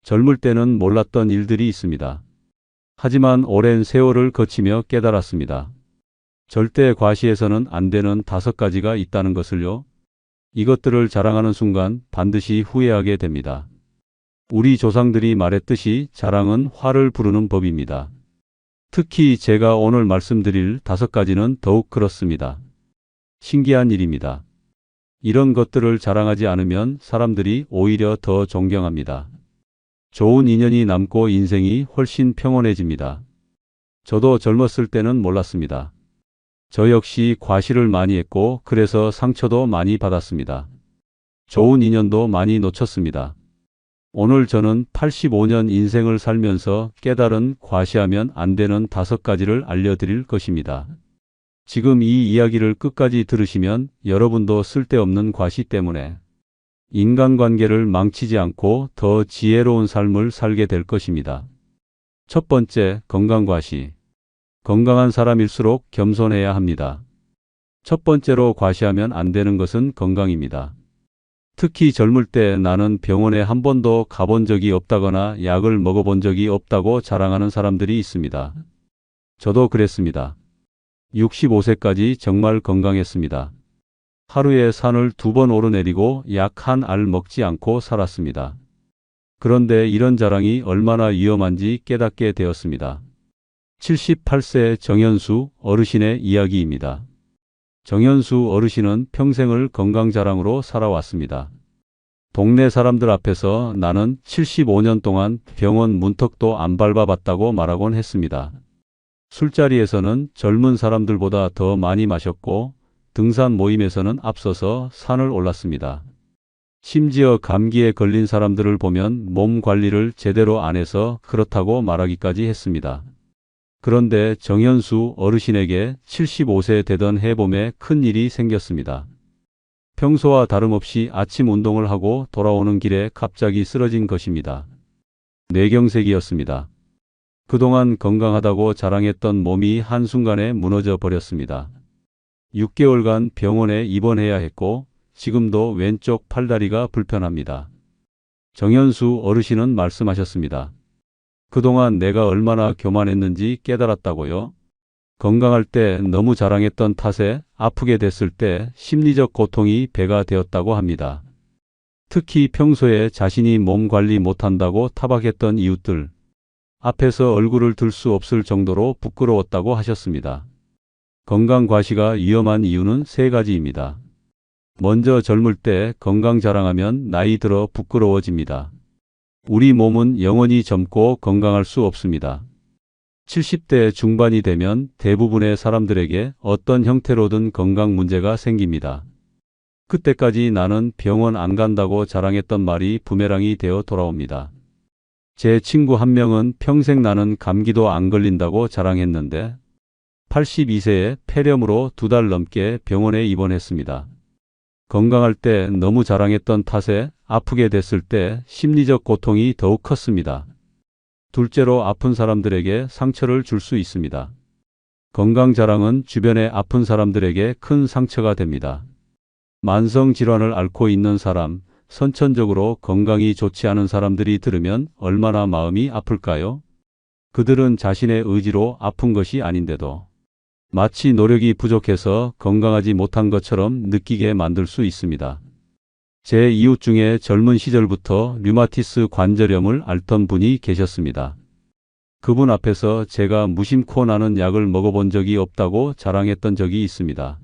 젊을 때는 몰랐던 일들이 있습니다. 하지만 오랜 세월을 거치며 깨달았습니다. 절대 과시해서는 안 되는 5가지가 있다는 것을요. 이것들을 자랑하는 순간 반드시 후회하게 됩니다. 우리 조상들이 말했듯이 자랑은 화를 부르는 법입니다. 특히 제가 오늘 말씀드릴 5가지는 더욱 그렇습니다. 신기한 일입니다. 이런 것들을 자랑하지 않으면 사람들이 오히려 더 존경합니다. 좋은 인연이 남고 인생이 훨씬 평온해집니다. 저도 젊었을 때는 몰랐습니다. 저 역시 과시를 많이 했고 그래서 상처도 많이 받았습니다. 좋은 인연도 많이 놓쳤습니다. 오늘 저는 85년 인생을 살면서 깨달은 과시하면 안 되는 5가지를 알려드릴 것입니다. 지금 이 이야기를 끝까지 들으시면 여러분도 쓸데없는 과시 때문에 인간관계를 망치지 않고 더 지혜로운 삶을 살게 될 것입니다. 첫 번째, 건강과시. 건강한 사람일수록 겸손해야 합니다. 첫 번째로 과시하면 안 되는 것은 건강입니다. 특히 젊을 때 나는 병원에 한 번도 가본 적이 없다거나 약을 먹어본 적이 없다고 자랑하는 사람들이 있습니다. 저도 그랬습니다. 65세까지 정말 건강했습니다. 하루에 산을 2번 오르내리고 약 한 알 먹지 않고 살았습니다. 그런데 이런 자랑이 얼마나 위험한지 깨닫게 되었습니다. 78세 정현수 어르신의 이야기입니다. 정현수 어르신은 평생을 건강 자랑으로 살아왔습니다. 동네 사람들 앞에서 나는 75년 동안 병원 문턱도 안 밟아봤다고 말하곤 했습니다. 술자리에서는 젊은 사람들보다 더 많이 마셨고 등산 모임에서는 앞서서 산을 올랐습니다. 심지어 감기에 걸린 사람들을 보면 몸 관리를 제대로 안 해서 그렇다고 말하기까지 했습니다. 그런데 정현수 어르신에게 75세 되던 해봄에 큰 일이 생겼습니다. 평소와 다름없이 아침 운동을 하고 돌아오는 길에 갑자기 쓰러진 것입니다. 뇌경색이었습니다. 그동안 건강하다고 자랑했던 몸이 한순간에 무너져 버렸습니다. 6개월간 병원에 입원해야 했고 지금도 왼쪽 팔다리가 불편합니다. 정현수 어르신은 말씀하셨습니다. 그동안 내가 얼마나 교만했는지 깨달았다고요. 건강할 때 너무 자랑했던 탓에 아프게 됐을 때 심리적 고통이 배가 되었다고 합니다. 특히 평소에 자신이 몸 관리 못한다고 타박했던 이웃들 앞에서 얼굴을 들 수 없을 정도로 부끄러웠다고 하셨습니다. 건강 과시가 위험한 이유는 3가지입니다. 먼저 젊을 때 건강 자랑하면 나이 들어 부끄러워집니다. 우리 몸은 영원히 젊고 건강할 수 없습니다. 70대 중반이 되면 대부분의 사람들에게 어떤 형태로든 건강 문제가 생깁니다. 그때까지 나는 병원 안 간다고 자랑했던 말이 부메랑이 되어 돌아옵니다. 제 친구 한 명은 평생 나는 감기도 안 걸린다고 자랑했는데 82세에 폐렴으로 2달 넘게 병원에 입원했습니다. 건강할 때 너무 자랑했던 탓에 아프게 됐을 때 심리적 고통이 더욱 컸습니다. 둘째로 아픈 사람들에게 상처를 줄 수 있습니다. 건강 자랑은 주변에 아픈 사람들에게 큰 상처가 됩니다. 만성 질환을 앓고 있는 사람, 선천적으로 건강이 좋지 않은 사람들이 들으면 얼마나 마음이 아플까요? 그들은 자신의 의지로 아픈 것이 아닌데도 마치 노력이 부족해서 건강하지 못한 것처럼 느끼게 만들 수 있습니다. 제 이웃 중에 젊은 시절부터 류마티스 관절염을 앓던 분이 계셨습니다. 그분 앞에서 제가 무심코 나는 약을 먹어본 적이 없다고 자랑했던 적이 있습니다.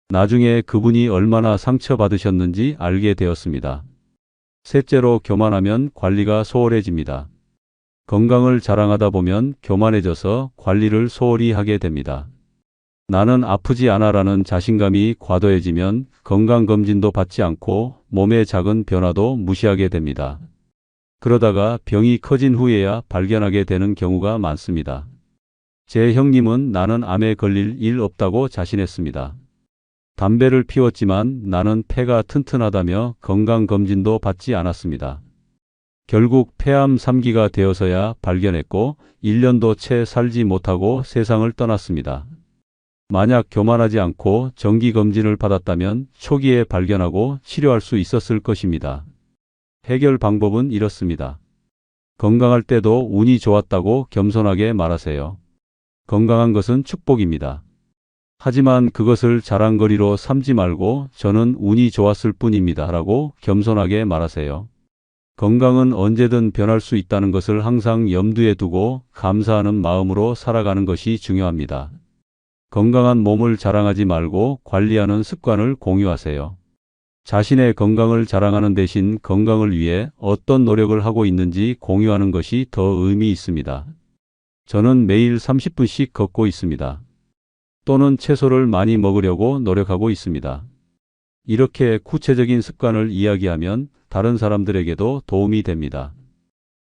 나중에 그분이 얼마나 상처받으셨는지 알게 되었습니다. 셋째로 교만하면 관리가 소홀해집니다. 건강을 자랑하다 보면 교만해져서 관리를 소홀히 하게 됩니다. 나는 아프지 않아라는 자신감이 과도해지면 건강검진도 받지 않고 몸의 작은 변화도 무시하게 됩니다. 그러다가 병이 커진 후에야 발견하게 되는 경우가 많습니다. 제 형님은 나는 암에 걸릴 일 없다고 자신했습니다. 담배를 피웠지만 나는 폐가 튼튼하다며 건강검진도 받지 않았습니다. 결국 폐암 3기가 되어서야 발견했고 1년도 채 살지 못하고 세상을 떠났습니다. 만약 교만하지 않고 정기검진을 받았다면 초기에 발견하고 치료할 수 있었을 것입니다. 해결 방법은 이렇습니다. 건강할 때도 운이 좋았다고 겸손하게 말하세요. 건강한 것은 축복입니다. 하지만 그것을 자랑거리로 삼지 말고 저는 운이 좋았을 뿐입니다 라고 겸손하게 말하세요. 건강은 언제든 변할 수 있다는 것을 항상 염두에 두고 감사하는 마음으로 살아가는 것이 중요합니다. 건강한 몸을 자랑하지 말고 관리하는 습관을 공유하세요. 자신의 건강을 자랑하는 대신 건강을 위해 어떤 노력을 하고 있는지 공유하는 것이 더 의미 있습니다. 저는 매일 30분씩 걷고 있습니다. 또는 채소를 많이 먹으려고 노력하고 있습니다. 이렇게 구체적인 습관을 이야기하면 다른 사람들에게도 도움이 됩니다.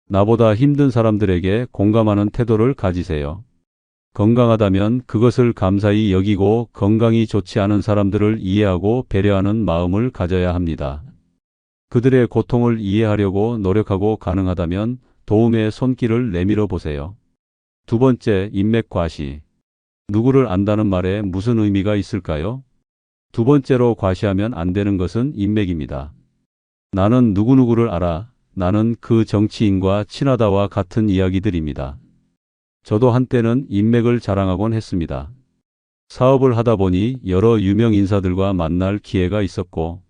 나보다 힘든 사람들에게 공감하는 태도를 가지세요. 건강하다면 그것을 감사히 여기고 건강이 좋지 않은 사람들을 이해하고 배려하는 마음을 가져야 합니다. 그들의 고통을 이해하려고 노력하고 가능하다면 도움의 손길을 내밀어 보세요. 두 번째, 인맥 과시. 누구를 안다는 말에 무슨 의미가 있을까요? 두 번째로 과시하면 안 되는 것은 인맥입니다. 나는 누구누구를 알아. 나는 그 정치인과 친하다와 같은 이야기들입니다. 저도 한때는 인맥을 자랑하곤 했습니다. 사업을 하다 보니 여러 유명 인사들과 만날 기회가 있었고,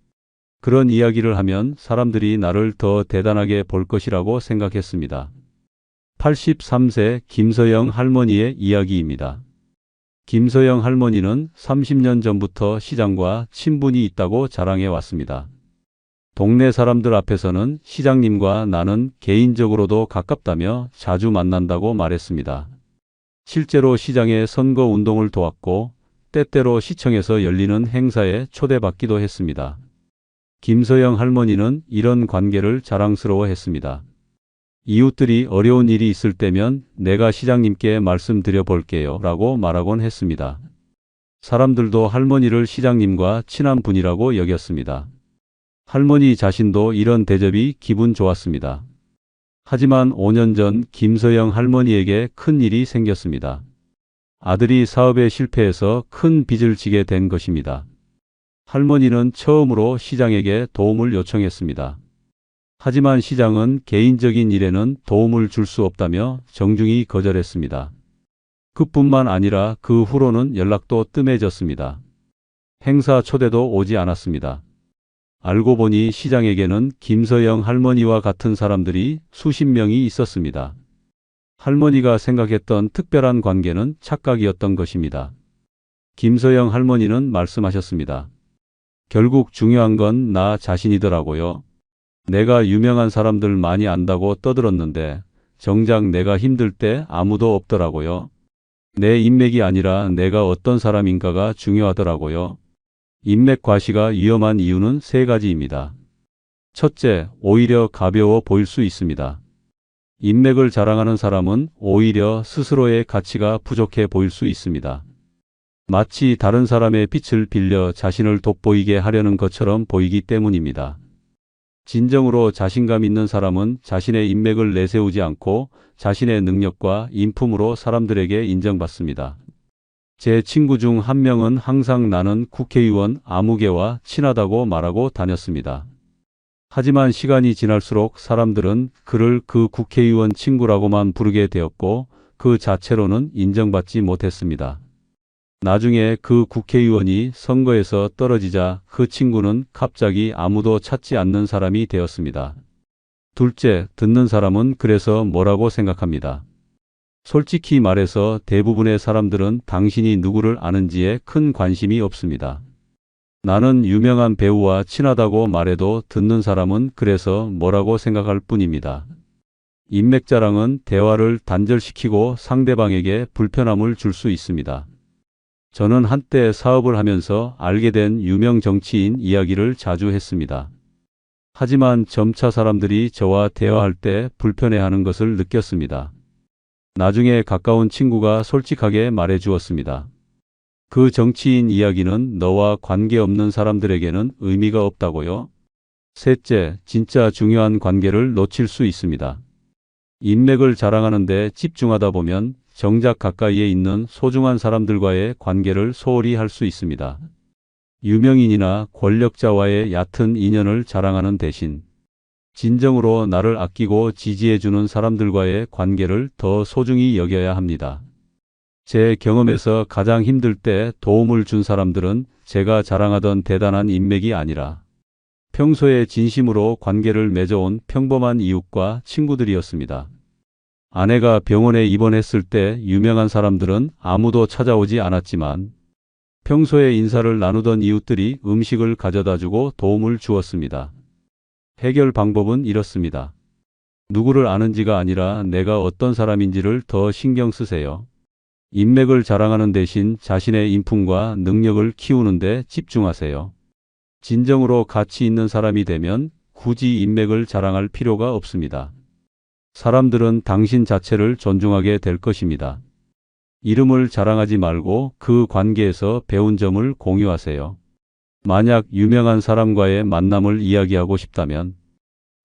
그런 이야기를 하면 사람들이 나를 더 대단하게 볼 것이라고 생각했습니다. 83세 김서영 할머니의 이야기입니다. 김서영 할머니는 30년 전부터 시장과 친분이 있다고 자랑해 왔습니다. 동네 사람들 앞에서는 시장님과 나는 개인적으로도 가깝다며 자주 만난다고 말했습니다. 실제로 시장의 선거 운동을 도왔고 때때로 시청에서 열리는 행사에 초대받기도 했습니다. 김서영 할머니는 이런 관계를 자랑스러워했습니다. 이웃들이 어려운 일이 있을 때면 내가 시장님께 말씀드려 볼게요 라고 말하곤 했습니다. 사람들도 할머니를 시장님과 친한 분이라고 여겼습니다. 할머니 자신도 이런 대접이 기분 좋았습니다. 하지만 5년 전 김서영 할머니에게 큰 일이 생겼습니다. 아들이 사업에 실패해서 큰 빚을 지게 된 것입니다. 할머니는 처음으로 시장에게 도움을 요청했습니다. 하지만 시장은 개인적인 일에는 도움을 줄 수 없다며 정중히 거절했습니다. 그뿐만 아니라 그 후로는 연락도 뜸해졌습니다. 행사 초대도 오지 않았습니다. 알고 보니 시장에게는 김서영 할머니와 같은 사람들이 수십 명이 있었습니다. 할머니가 생각했던 특별한 관계는 착각이었던 것입니다. 김서영 할머니는 말씀하셨습니다. 결국 중요한 건 나 자신이더라고요. 내가 유명한 사람들 많이 안다고 떠들었는데 정작 내가 힘들 때 아무도 없더라고요. 내 인맥이 아니라 내가 어떤 사람인가가 중요하더라고요. 인맥 과시가 위험한 이유는 세 가지입니다. 첫째, 오히려 가벼워 보일 수 있습니다. 인맥을 자랑하는 사람은 오히려 스스로의 가치가 부족해 보일 수 있습니다. 마치 다른 사람의 빛을 빌려 자신을 돋보이게 하려는 것처럼 보이기 때문입니다. 진정으로 자신감 있는 사람은 자신의 인맥을 내세우지 않고 자신의 능력과 인품으로 사람들에게 인정받습니다. 제 친구 중 한 명은 항상 나는 국회의원 아무개와 친하다고 말하고 다녔습니다. 하지만 시간이 지날수록 사람들은 그를 그 국회의원 친구라고만 부르게 되었고 그 자체로는 인정받지 못했습니다. 나중에 그 국회의원이 선거에서 떨어지자 그 친구는 갑자기 아무도 찾지 않는 사람이 되었습니다. 둘째, 듣는 사람은 그래서 뭐라고 생각합니다. 솔직히 말해서 대부분의 사람들은 당신이 누구를 아는지에 큰 관심이 없습니다. 나는 유명한 배우와 친하다고 말해도 듣는 사람은 그래서 뭐라고 생각할 뿐입니다. 인맥 자랑은 대화를 단절시키고 상대방에게 불편함을 줄 수 있습니다. 저는 한때 사업을 하면서 알게 된 유명 정치인 이야기를 자주 했습니다. 하지만 점차 사람들이 저와 대화할 때 불편해하는 것을 느꼈습니다. 나중에 가까운 친구가 솔직하게 말해 주었습니다. 그 정치인 이야기는 너와 관계없는 사람들에게는 의미가 없다고요. 셋째, 진짜 중요한 관계를 놓칠 수 있습니다. 인맥을 자랑하는 데 집중하다 보면 정작 가까이에 있는 소중한 사람들과의 관계를 소홀히 할 수 있습니다. 유명인이나 권력자와의 얕은 인연을 자랑하는 대신 진정으로 나를 아끼고 지지해주는 사람들과의 관계를 더 소중히 여겨야 합니다. 제 경험에서 가장 힘들 때 도움을 준 사람들은 제가 자랑하던 대단한 인맥이 아니라 평소에 진심으로 관계를 맺어온 평범한 이웃과 친구들이었습니다. 아내가 병원에 입원했을 때 유명한 사람들은 아무도 찾아오지 않았지만 평소에 인사를 나누던 이웃들이 음식을 가져다주고 도움을 주었습니다. 해결 방법은 이렇습니다. 누구를 아는지가 아니라 내가 어떤 사람인지를 더 신경 쓰세요. 인맥을 자랑하는 대신 자신의 인품과 능력을 키우는 데 집중하세요. 진정으로 가치 있는 사람이 되면 굳이 인맥을 자랑할 필요가 없습니다. 사람들은 당신 자체를 존중하게 될 것입니다. 이름을 자랑하지 말고 그 관계에서 배운 점을 공유하세요. 만약 유명한 사람과의 만남을 이야기하고 싶다면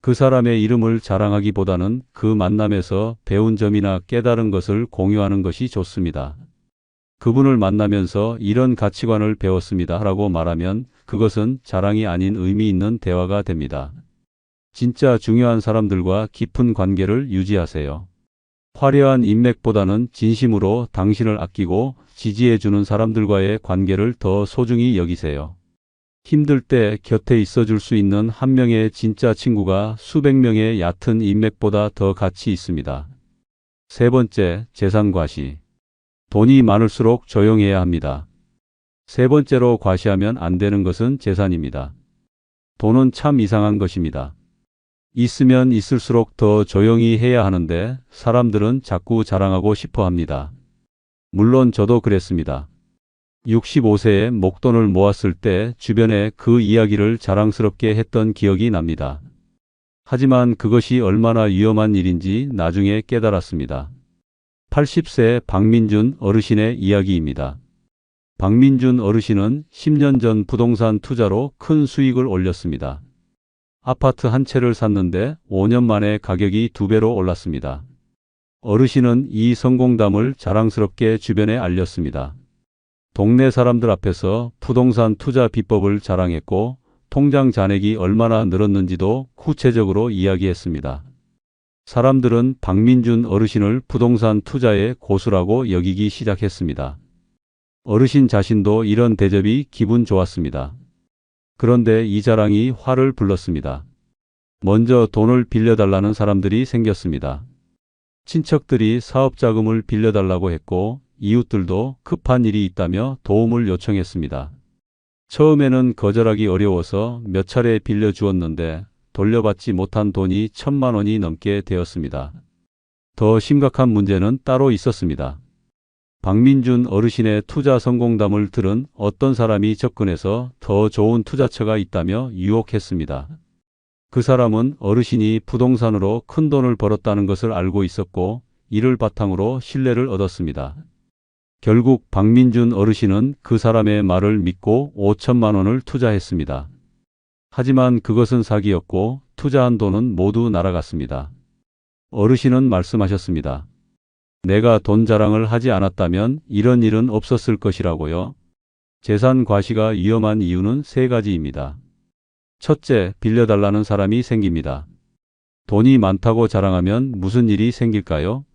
그 사람의 이름을 자랑하기보다는 그 만남에서 배운 점이나 깨달은 것을 공유하는 것이 좋습니다. 그분을 만나면서 이런 가치관을 배웠습니다 라고 말하면 그것은 자랑이 아닌 의미 있는 대화가 됩니다. 진짜 중요한 사람들과 깊은 관계를 유지하세요. 화려한 인맥보다는 진심으로 당신을 아끼고 지지해주는 사람들과의 관계를 더 소중히 여기세요. 힘들 때 곁에 있어줄 수 있는 한 명의 진짜 친구가 수백 명의 얕은 인맥보다 더 가치 있습니다. 세 번째, 재산 과시. 돈이 많을수록 조용해야 합니다. 세 번째로 과시하면 안 되는 것은 재산입니다. 돈은 참 이상한 것입니다. 있으면 있을수록 더 조용히 해야 하는데 사람들은 자꾸 자랑하고 싶어 합니다. 물론 저도 그랬습니다. 65세에 목돈을 모았을 때 주변에 그 이야기를 자랑스럽게 했던 기억이 납니다. 하지만 그것이 얼마나 위험한 일인지 나중에 깨달았습니다. 80세 박민준 어르신의 이야기입니다. 박민준 어르신은 10년 전 부동산 투자로 큰 수익을 올렸습니다. 아파트 한 채를 샀는데 5년 만에 가격이 2배로 올랐습니다. 어르신은 이 성공담을 자랑스럽게 주변에 알렸습니다. 동네 사람들 앞에서 부동산 투자 비법을 자랑했고 통장 잔액이 얼마나 늘었는지도 구체적으로 이야기했습니다. 사람들은 박민준 어르신을 부동산 투자의 고수라고 여기기 시작했습니다. 어르신 자신도 이런 대접이 기분 좋았습니다. 그런데 이 자랑이 화를 불렀습니다. 먼저 돈을 빌려달라는 사람들이 생겼습니다. 친척들이 사업자금을 빌려달라고 했고 이웃들도 급한 일이 있다며 도움을 요청했습니다. 처음에는 거절하기 어려워서 몇 차례 빌려주었는데 돌려받지 못한 돈이 1,000만 원이 넘게 되었습니다. 더 심각한 문제는 따로 있었습니다. 박민준 어르신의 투자 성공담을 들은 어떤 사람이 접근해서 더 좋은 투자처가 있다며 유혹했습니다. 그 사람은 어르신이 부동산으로 큰 돈을 벌었다는 것을 알고 있었고 이를 바탕으로 신뢰를 얻었습니다. 결국 박민준 어르신은 그 사람의 말을 믿고 5천만 원을 투자했습니다. 하지만 그것은 사기였고 투자한 돈은 모두 날아갔습니다. 어르신은 말씀하셨습니다. 내가 돈 자랑을 하지 않았다면 이런 일은 없었을 것이라고요. 재산 과시가 위험한 이유는 세 가지입니다. 첫째, 빌려달라는 사람이 생깁니다. 돈이 많다고 자랑하면 무슨 일이 생길까요?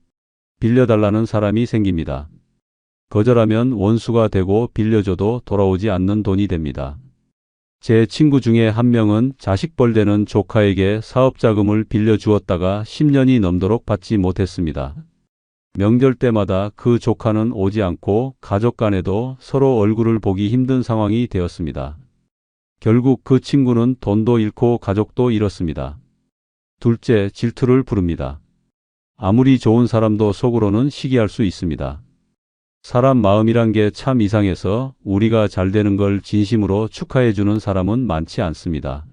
빌려달라는 사람이 생깁니다. 거절하면 원수가 되고 빌려줘도 돌아오지 않는 돈이 됩니다. 제 친구 중에 한 명은 자식벌 되는 조카에게 사업자금을 빌려주었다가 10년이 넘도록 받지 못했습니다. 명절 때마다 그 조카는 오지 않고 가족 간에도 서로 얼굴을 보기 힘든 상황이 되었습니다. 결국 그 친구는 돈도 잃고 가족도 잃었습니다. 둘째, 질투를 부릅니다. 아무리 좋은 사람도 속으로는 시기할 수 있습니다. 사람 마음이란 게 참 이상해서 우리가 잘 되는 걸 진심으로 축하해 주는 사람은 많지 않습니다.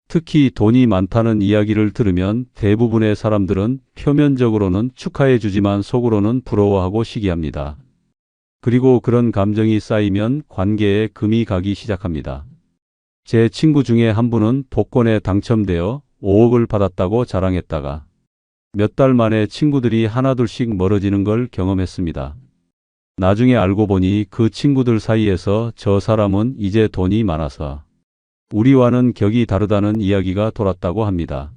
특히 돈이 많다는 이야기를 들으면 대부분의 사람들은 표면적으로는 축하해 주지만 속으로는 부러워하고 시기합니다. 그리고 그런 감정이 쌓이면 관계에 금이 가기 시작합니다. 제 친구 중에 한 분은 복권에 당첨되어 5억을 받았다고 자랑했다가 몇 달 만에 친구들이 하나둘씩 멀어지는 걸 경험했습니다. 나중에 알고 보니 그 친구들 사이에서 저 사람은 이제 돈이 많아서 우리와는 격이 다르다는 이야기가 돌았다고 합니다.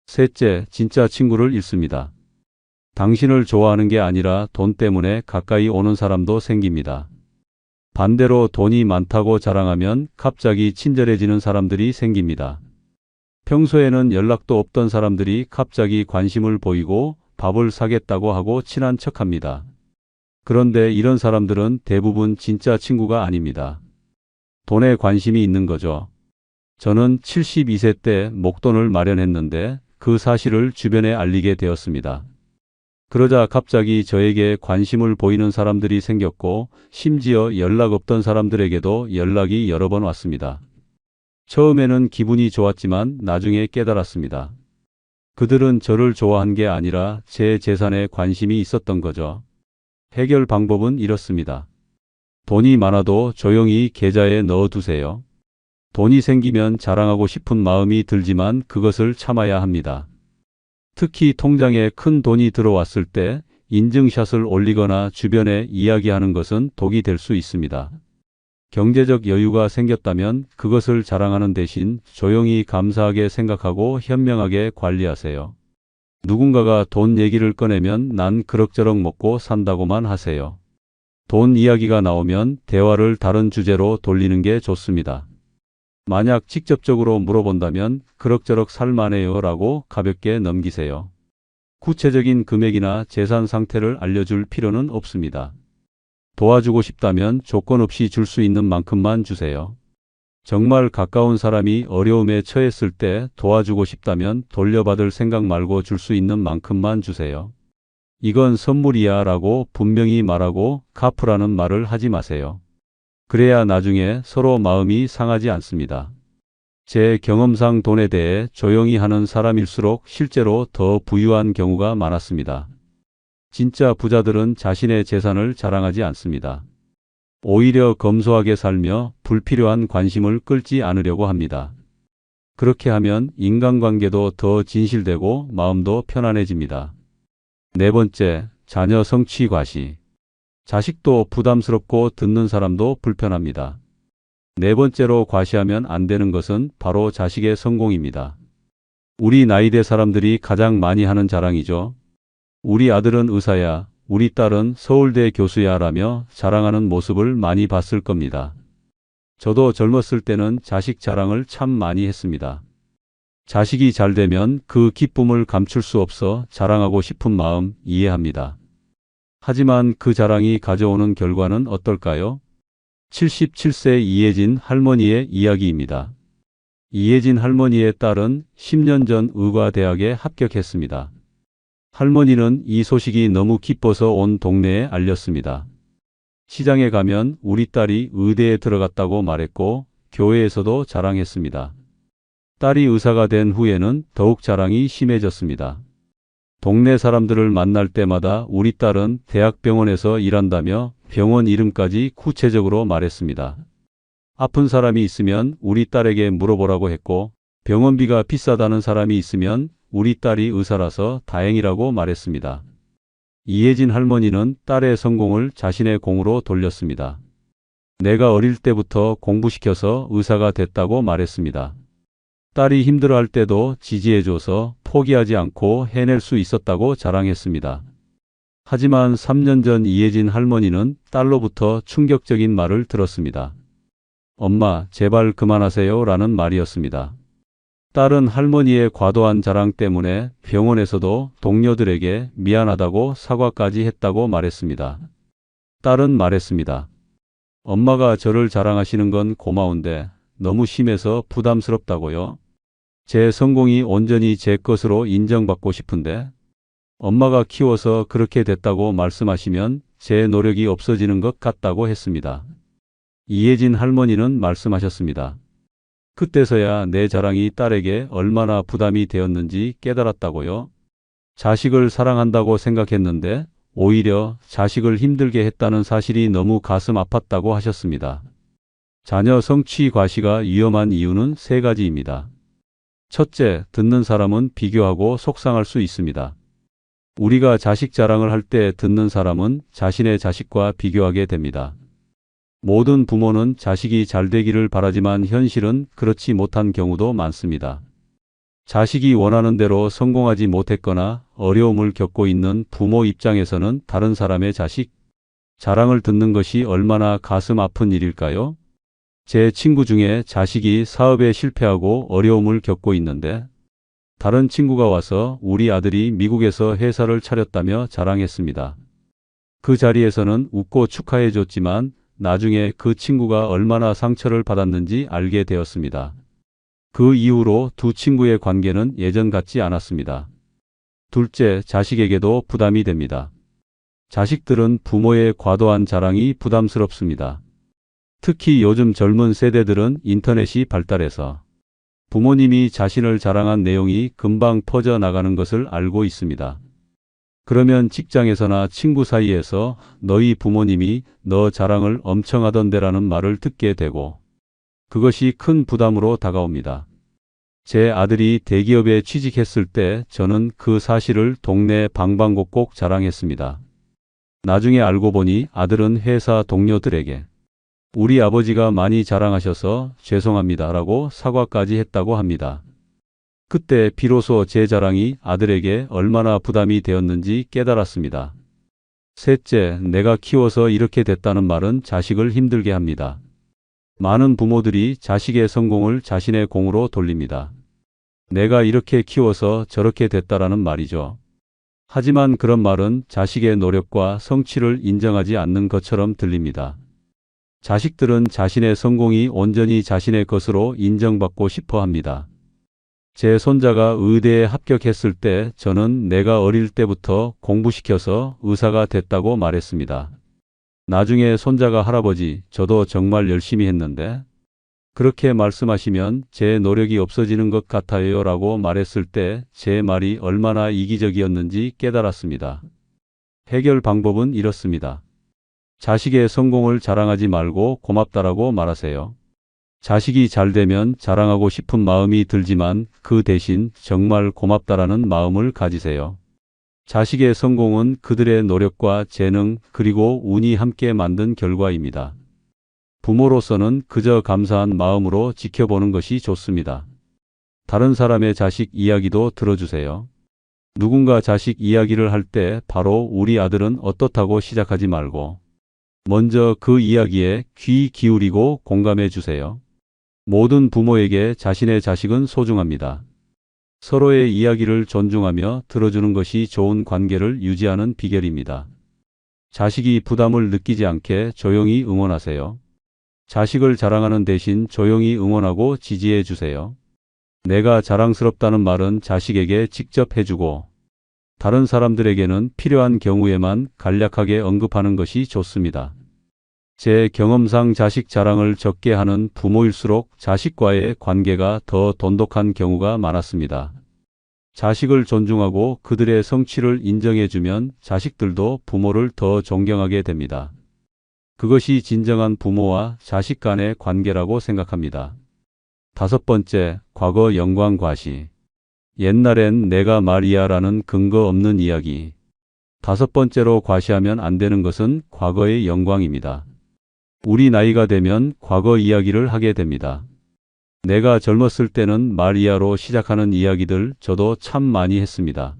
셋째, 진짜 친구를 잃습니다. 당신을 좋아하는 게 아니라 돈 때문에 가까이 오는 사람도 생깁니다. 반대로 돈이 많다고 자랑하면 갑자기 친절해지는 사람들이 생깁니다. 평소에는 연락도 없던 사람들이 갑자기 관심을 보이고 밥을 사겠다고 하고 친한 척합니다. 그런데 이런 사람들은 대부분 진짜 친구가 아닙니다. 돈에 관심이 있는 거죠. 저는 72세 때 목돈을 마련했는데 그 사실을 주변에 알리게 되었습니다. 그러자 갑자기 저에게 관심을 보이는 사람들이 생겼고 심지어 연락 없던 사람들에게도 연락이 여러 번 왔습니다. 처음에는 기분이 좋았지만 나중에 깨달았습니다. 그들은 저를 좋아한 게 아니라 제 재산에 관심이 있었던 거죠. 해결 방법은 이렇습니다. 돈이 많아도 조용히 계좌에 넣어두세요. 돈이 생기면 자랑하고 싶은 마음이 들지만 그것을 참아야 합니다. 특히 통장에 큰 돈이 들어왔을 때 인증샷을 올리거나 주변에 이야기하는 것은 독이 될 수 있습니다. 경제적 여유가 생겼다면 그것을 자랑하는 대신 조용히 감사하게 생각하고 현명하게 관리하세요. 누군가가 돈 얘기를 꺼내면 난 그럭저럭 먹고 산다고만 하세요. 돈 이야기가 나오면 대화를 다른 주제로 돌리는 게 좋습니다. 만약 직접적으로 물어본다면 그럭저럭 살만해요 라고 가볍게 넘기세요. 구체적인 금액이나 재산 상태를 알려줄 필요는 없습니다. 도와주고 싶다면 조건 없이 줄 수 있는 만큼만 주세요. 정말 가까운 사람이 어려움에 처했을 때 도와주고 싶다면 돌려받을 생각 말고 줄 수 있는 만큼만 주세요. 이건 선물이야 라고 분명히 말하고 갚으라는 말을 하지 마세요. 그래야 나중에 서로 마음이 상하지 않습니다. 제 경험상 돈에 대해 조용히 하는 사람일수록 실제로 더 부유한 경우가 많았습니다. 진짜 부자들은 자신의 재산을 자랑하지 않습니다. 오히려 검소하게 살며 불필요한 관심을 끌지 않으려고 합니다. 그렇게 하면 인간관계도 더 진실되고 마음도 편안해집니다. 네 번째, 자녀 성취 과시. 자식도 부담스럽고 듣는 사람도 불편합니다. 네 번째로 과시하면 안 되는 것은 바로 자식의 성공입니다. 우리 나이대 사람들이 가장 많이 하는 자랑이죠. 우리 아들은 의사야, 우리 딸은 서울대 교수야 라며 자랑하는 모습을 많이 봤을 겁니다. 저도 젊었을 때는 자식 자랑을 참 많이 했습니다. 자식이 잘 되면 그 기쁨을 감출 수 없어 자랑하고 싶은 마음 이해합니다. 하지만 그 자랑이 가져오는 결과는 어떨까요? 77세 이혜진 할머니의 이야기입니다. 이혜진 할머니의 딸은 10년 전 의과대학에 합격했습니다. 할머니는 이 소식이 너무 기뻐서 온 동네에 알렸습니다. 시장에 가면 우리 딸이 의대에 들어갔다고 말했고 교회에서도 자랑했습니다. 딸이 의사가 된 후에는 더욱 자랑이 심해졌습니다. 동네 사람들을 만날 때마다 우리 딸은 대학병원에서 일한다며 병원 이름까지 구체적으로 말했습니다. 아픈 사람이 있으면 우리 딸에게 물어보라고 했고 병원비가 비싸다는 사람이 있으면 우리 딸이 의사라서 다행이라고 말했습니다. 이혜진 할머니는 딸의 성공을 자신의 공으로 돌렸습니다. 내가 어릴 때부터 공부시켜서 의사가 됐다고 말했습니다. 딸이 힘들어할 때도 지지해줘서 포기하지 않고 해낼 수 있었다고 자랑했습니다. 하지만 3년 전 이혜진 할머니는 딸로부터 충격적인 말을 들었습니다. 엄마, 제발 그만하세요 라는 말이었습니다. 딸은 할머니의 과도한 자랑 때문에 병원에서도 동료들에게 미안하다고 사과까지 했다고 말했습니다. 딸은 말했습니다. 엄마가 저를 자랑하시는 건 고마운데 너무 심해서 부담스럽다고요. 제 성공이 온전히 제 것으로 인정받고 싶은데 엄마가 키워서 그렇게 됐다고 말씀하시면 제 노력이 없어지는 것 같다고 했습니다. 이혜진 할머니는 말씀하셨습니다. 그때서야 내 자랑이 딸에게 얼마나 부담이 되었는지 깨달았다고요. 자식을 사랑한다고 생각했는데 오히려 자식을 힘들게 했다는 사실이 너무 가슴 아팠다고 하셨습니다. 자녀 성취 과시가 위험한 이유는 세 가지입니다. 첫째, 듣는 사람은 비교하고 속상할 수 있습니다. 우리가 자식 자랑을 할 때 듣는 사람은 자신의 자식과 비교하게 됩니다. 모든 부모는 자식이 잘 되기를 바라지만 현실은 그렇지 못한 경우도 많습니다. 자식이 원하는 대로 성공하지 못했거나 어려움을 겪고 있는 부모 입장에서는 다른 사람의 자식 자랑을 듣는 것이 얼마나 가슴 아픈 일일까요? 제 친구 중에 자식이 사업에 실패하고 어려움을 겪고 있는데 다른 친구가 와서 우리 아들이 미국에서 회사를 차렸다며 자랑했습니다. 그 자리에서는 웃고 축하해 줬지만 나중에 그 친구가 얼마나 상처를 받았는지 알게 되었습니다. 그 이후로 두 친구의 관계는 예전 같지 않았습니다. 둘째, 자식에게도 부담이 됩니다. 자식들은 부모의 과도한 자랑이 부담스럽습니다. 특히 요즘 젊은 세대들은 인터넷이 발달해서 부모님이 자신을 자랑한 내용이 금방 퍼져나가는 것을 알고 있습니다. 그러면 직장에서나 친구 사이에서 너희 부모님이 너 자랑을 엄청 하던데라는 말을 듣게 되고 그것이 큰 부담으로 다가옵니다. 제 아들이 대기업에 취직했을 때 저는 그 사실을 동네 방방곡곡 자랑했습니다. 나중에 알고 보니 아들은 회사 동료들에게 우리 아버지가 많이 자랑하셔서 죄송합니다라고 사과까지 했다고 합니다. 그때 비로소 제 자랑이 아들에게 얼마나 부담이 되었는지 깨달았습니다. 셋째, 내가 키워서 이렇게 됐다는 말은 자식을 힘들게 합니다. 많은 부모들이 자식의 성공을 자신의 공으로 돌립니다. 내가 이렇게 키워서 저렇게 됐다라는 말이죠. 하지만 그런 말은 자식의 노력과 성취를 인정하지 않는 것처럼 들립니다. 자식들은 자신의 성공이 온전히 자신의 것으로 인정받고 싶어 합니다. 제 손자가 의대에 합격했을 때 저는 내가 어릴 때부터 공부시켜서 의사가 됐다고 말했습니다. 나중에 손자가 할아버지, 저도 정말 열심히 했는데 그렇게 말씀하시면 제 노력이 없어지는 것 같아요 라고 말했을 때 제 말이 얼마나 이기적이었는지 깨달았습니다. 해결 방법은 이렇습니다. 자식의 성공을 자랑하지 말고 고맙다라고 말하세요. 자식이 잘 되면 자랑하고 싶은 마음이 들지만 그 대신 정말 고맙다라는 마음을 가지세요. 자식의 성공은 그들의 노력과 재능 그리고 운이 함께 만든 결과입니다. 부모로서는 그저 감사한 마음으로 지켜보는 것이 좋습니다. 다른 사람의 자식 이야기도 들어주세요. 누군가 자식 이야기를 할 때 바로 우리 아들은 어떻다고 시작하지 말고 먼저 그 이야기에 귀 기울이고 공감해 주세요. 모든 부모에게 자신의 자식은 소중합니다. 서로의 이야기를 존중하며 들어주는 것이 좋은 관계를 유지하는 비결입니다. 자식이 부담을 느끼지 않게 조용히 응원하세요. 자식을 자랑하는 대신 조용히 응원하고 지지해 주세요. 내가 자랑스럽다는 말은 자식에게 직접 해주고 다른 사람들에게는 필요한 경우에만 간략하게 언급하는 것이 좋습니다. 제 경험상 자식 자랑을 적게 하는 부모일수록 자식과의 관계가 더 돈독한 경우가 많았습니다. 자식을 존중하고 그들의 성취를 인정해주면 자식들도 부모를 더 존경하게 됩니다. 그것이 진정한 부모와 자식 간의 관계라고 생각합니다. 다섯 번째, 과거 영광 과시. 옛날엔 내가 말이야라는 근거 없는 이야기. 다섯 번째로 과시하면 안 되는 것은 과거의 영광입니다. 우리 나이가 되면 과거 이야기를 하게 됩니다. 내가 젊었을 때는 말이야로 시작하는 이야기들 저도 참 많이 했습니다.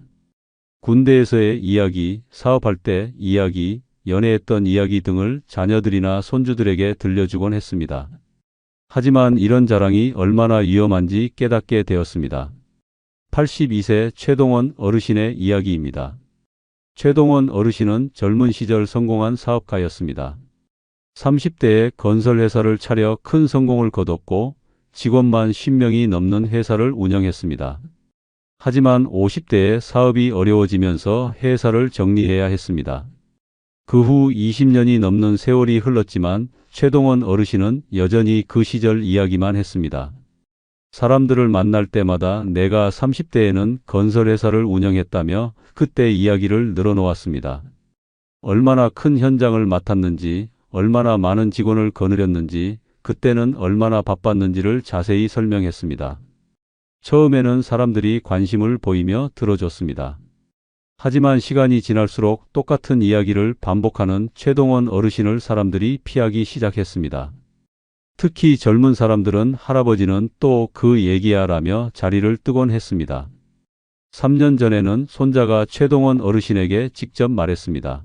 군대에서의 이야기, 사업할 때 이야기, 연애했던 이야기 등을 자녀들이나 손주들에게 들려주곤 했습니다. 하지만 이런 자랑이 얼마나 위험한지 깨닫게 되었습니다. 82세 최동원 어르신의 이야기입니다. 최동원 어르신은 젊은 시절 성공한 사업가였습니다. 30대에 건설회사를 차려 큰 성공을 거뒀고 직원만 10명이 넘는 회사를 운영했습니다. 하지만 50대에 사업이 어려워지면서 회사를 정리해야 했습니다. 그 후 20년이 넘는 세월이 흘렀지만 최동원 어르신은 여전히 그 시절 이야기만 했습니다. 사람들을 만날 때마다 내가 30대에는 건설회사를 운영했다며 그때 이야기를 늘어놓았습니다. 얼마나 큰 현장을 맡았는지, 얼마나 많은 직원을 거느렸는지, 그때는 얼마나 바빴는지를 자세히 설명했습니다. 처음에는 사람들이 관심을 보이며 들어줬습니다. 하지만 시간이 지날수록 똑같은 이야기를 반복하는 최동원 어르신을 사람들이 피하기 시작했습니다. 특히 젊은 사람들은 할아버지는 또 그 얘기야 라며 자리를 뜨곤 했습니다. 3년 전에는 손자가 최동원 어르신에게 직접 말했습니다.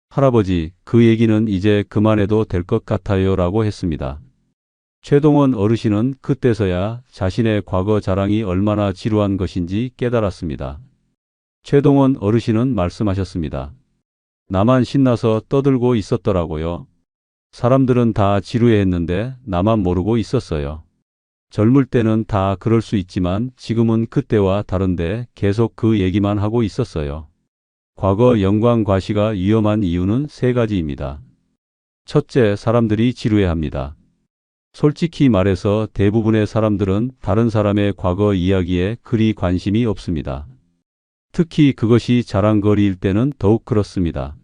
할아버지, 그 얘기는 이제 그만해도 될 것 같아요 라고 했습니다. 최동원 어르신은 그때서야 자신의 과거 자랑이 얼마나 지루한 것인지 깨달았습니다. 최동원 어르신은 말씀하셨습니다. 나만 신나서 떠들고 있었더라고요. 사람들은 다 지루해했는데 나만 모르고 있었어요. 젊을 때는 다 그럴 수 있지만 지금은 그때와 다른데 계속 그 얘기만 하고 있었어요. 과거 영광 과시가 위험한 이유는 세 가지입니다. 첫째, 사람들이 지루해합니다. 솔직히 말해서 대부분의 사람들은 다른 사람의 과거 이야기에 그리 관심이 없습니다. 특히 그것이 자랑거리일 때는 더욱 그렇습니다.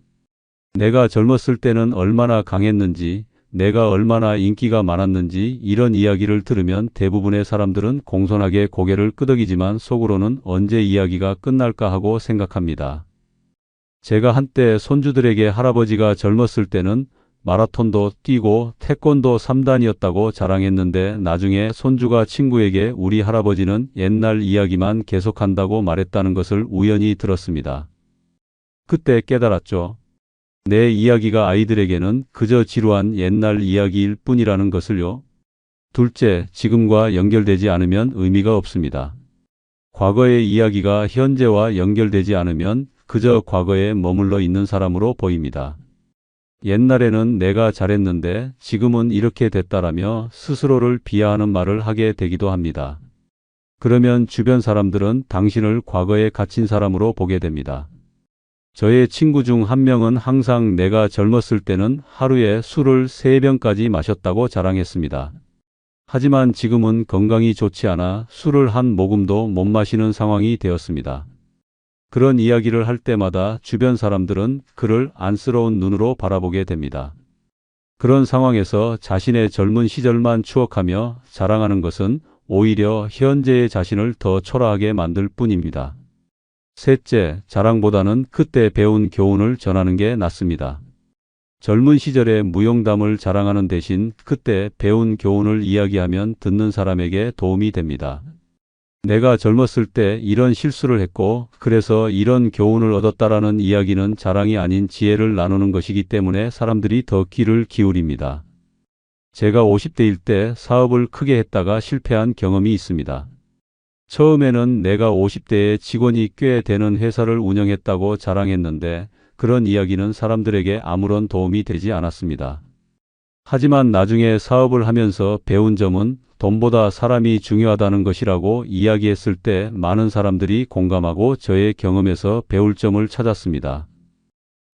내가 젊었을 때는 얼마나 강했는지, 내가 얼마나 인기가 많았는지 이런 이야기를 들으면 대부분의 사람들은 공손하게 고개를 끄덕이지만 속으로는 언제 이야기가 끝날까 하고 생각합니다. 제가 한때 손주들에게 할아버지가 젊었을 때는 마라톤도 뛰고 태권도 3단이었다고 자랑했는데 나중에 손주가 친구에게 우리 할아버지는 옛날 이야기만 계속한다고 말했다는 것을 우연히 들었습니다. 그때 깨달았죠. 내 이야기가 아이들에게는 그저 지루한 옛날 이야기일 뿐이라는 것을요. 둘째, 지금과 연결되지 않으면 의미가 없습니다. 과거의 이야기가 현재와 연결되지 않으면 그저 과거에 머물러 있는 사람으로 보입니다. 옛날에는 내가 잘했는데 지금은 이렇게 됐다라며 스스로를 비하하는 말을 하게 되기도 합니다. 그러면 주변 사람들은 당신을 과거에 갇힌 사람으로 보게 됩니다. 저의 친구 중 한 명은 항상 내가 젊었을 때는 하루에 술을 3병까지 마셨다고 자랑했습니다. 하지만 지금은 건강이 좋지 않아 술을 한 모금도 못 마시는 상황이 되었습니다. 그런 이야기를 할 때마다 주변 사람들은 그를 안쓰러운 눈으로 바라보게 됩니다. 그런 상황에서 자신의 젊은 시절만 추억하며 자랑하는 것은 오히려 현재의 자신을 더 초라하게 만들 뿐입니다. 셋째, 자랑보다는 그때 배운 교훈을 전하는 게 낫습니다. 젊은 시절의 무용담을 자랑하는 대신 그때 배운 교훈을 이야기하면 듣는 사람에게 도움이 됩니다. 내가 젊었을 때 이런 실수를 했고 그래서 이런 교훈을 얻었다라는 이야기는 자랑이 아닌 지혜를 나누는 것이기 때문에 사람들이 더 귀를 기울입니다. 제가 50대일 때 사업을 크게 했다가 실패한 경험이 있습니다. 처음에는 내가 50대에 직원이 꽤 되는 회사를 운영했다고 자랑했는데 그런 이야기는 사람들에게 아무런 도움이 되지 않았습니다. 하지만 나중에 사업을 하면서 배운 점은 돈보다 사람이 중요하다는 것이라고 이야기했을 때 많은 사람들이 공감하고 저의 경험에서 배울 점을 찾았습니다.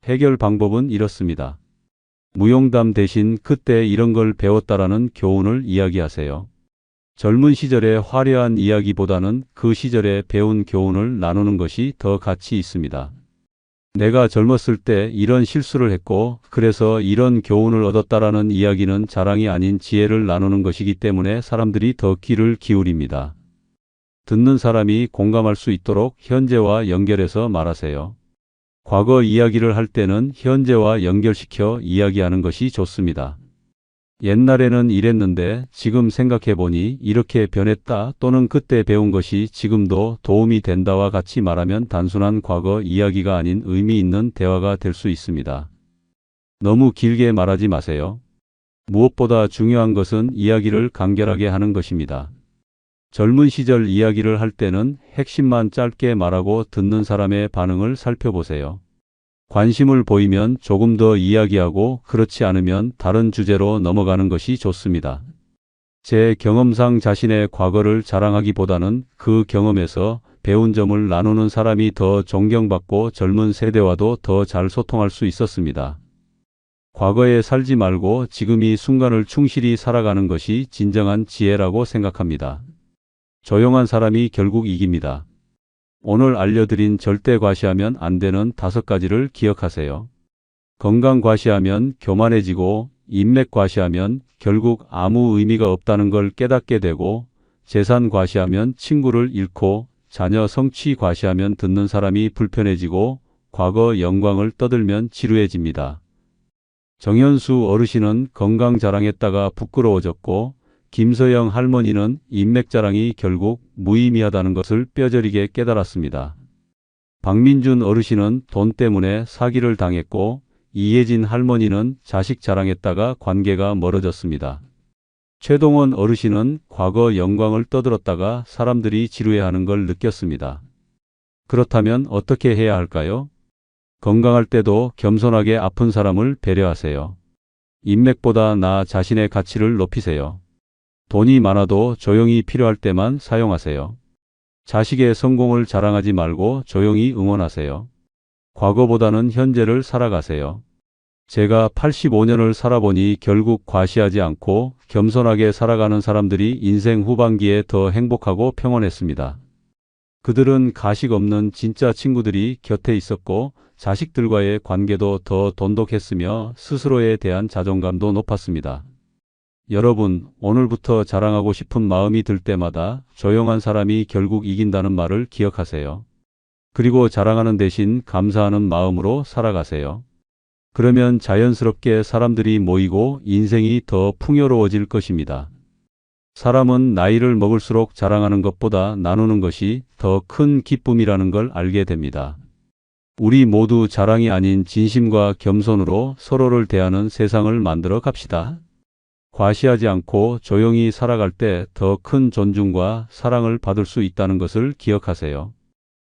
해결 방법은 이렇습니다. 무용담 대신 그때 이런 걸 배웠다라는 교훈을 이야기하세요. 젊은 시절의 화려한 이야기보다는 그 시절에 배운 교훈을 나누는 것이 더 가치 있습니다. 내가 젊었을 때 이런 실수를 했고 그래서 이런 교훈을 얻었다라는 이야기는 자랑이 아닌 지혜를 나누는 것이기 때문에 사람들이 더 귀를 기울입니다. 듣는 사람이 공감할 수 있도록 현재와 연결해서 말하세요. 과거 이야기를 할 때는 현재와 연결시켜 이야기하는 것이 좋습니다. 옛날에는 이랬는데 지금 생각해보니 이렇게 변했다 또는 그때 배운 것이 지금도 도움이 된다와 같이 말하면 단순한 과거 이야기가 아닌 의미 있는 대화가 될 수 있습니다. 너무 길게 말하지 마세요. 무엇보다 중요한 것은 이야기를 간결하게 하는 것입니다. 젊은 시절 이야기를 할 때는 핵심만 짧게 말하고 듣는 사람의 반응을 살펴보세요. 관심을 보이면 조금 더 이야기하고 그렇지 않으면 다른 주제로 넘어가는 것이 좋습니다. 제 경험상 자신의 과거를 자랑하기보다는 그 경험에서 배운 점을 나누는 사람이 더 존경받고 젊은 세대와도 더 잘 소통할 수 있었습니다. 과거에 살지 말고 지금 이 순간을 충실히 살아가는 것이 진정한 지혜라고 생각합니다. 조용한 사람이 결국 이깁니다. 오늘 알려드린 절대 과시하면 안 되는 5가지를 기억하세요. 건강 과시하면 교만해지고 인맥 과시하면 결국 아무 의미가 없다는 걸 깨닫게 되고 재산 과시하면 친구를 잃고 자녀 성취 과시하면 듣는 사람이 불편해지고 과거 영광을 떠들면 지루해집니다. 정현수 어르신은 건강 자랑했다가 부끄러워졌고 김서영 할머니는 인맥 자랑이 결국 무의미하다는 것을 뼈저리게 깨달았습니다. 박민준 어르신은 돈 때문에 사기를 당했고 이혜진 할머니는 자식 자랑했다가 관계가 멀어졌습니다. 최동원 어르신은 과거 영광을 떠들었다가 사람들이 지루해하는 걸 느꼈습니다. 그렇다면 어떻게 해야 할까요? 건강할 때도 겸손하게 아픈 사람을 배려하세요. 인맥보다 나 자신의 가치를 높이세요. 돈이 많아도 조용히 필요할 때만 사용하세요. 자식의 성공을 자랑하지 말고 조용히 응원하세요. 과거보다는 현재를 살아가세요. 제가 85년을 살아보니 결국 과시하지 않고 겸손하게 살아가는 사람들이 인생 후반기에 더 행복하고 평온했습니다. 그들은 가식 없는 진짜 친구들이 곁에 있었고 자식들과의 관계도 더 돈독했으며 스스로에 대한 자존감도 높았습니다. 여러분, 오늘부터 자랑하고 싶은 마음이 들 때마다 조용한 사람이 결국 이긴다는 말을 기억하세요. 그리고 자랑하는 대신 감사하는 마음으로 살아가세요. 그러면 자연스럽게 사람들이 모이고 인생이 더 풍요로워질 것입니다. 사람은 나이를 먹을수록 자랑하는 것보다 나누는 것이 더 큰 기쁨이라는 걸 알게 됩니다. 우리 모두 자랑이 아닌 진심과 겸손으로 서로를 대하는 세상을 만들어 갑시다. 과시하지 않고 조용히 살아갈 때 더 큰 존중과 사랑을 받을 수 있다는 것을 기억하세요.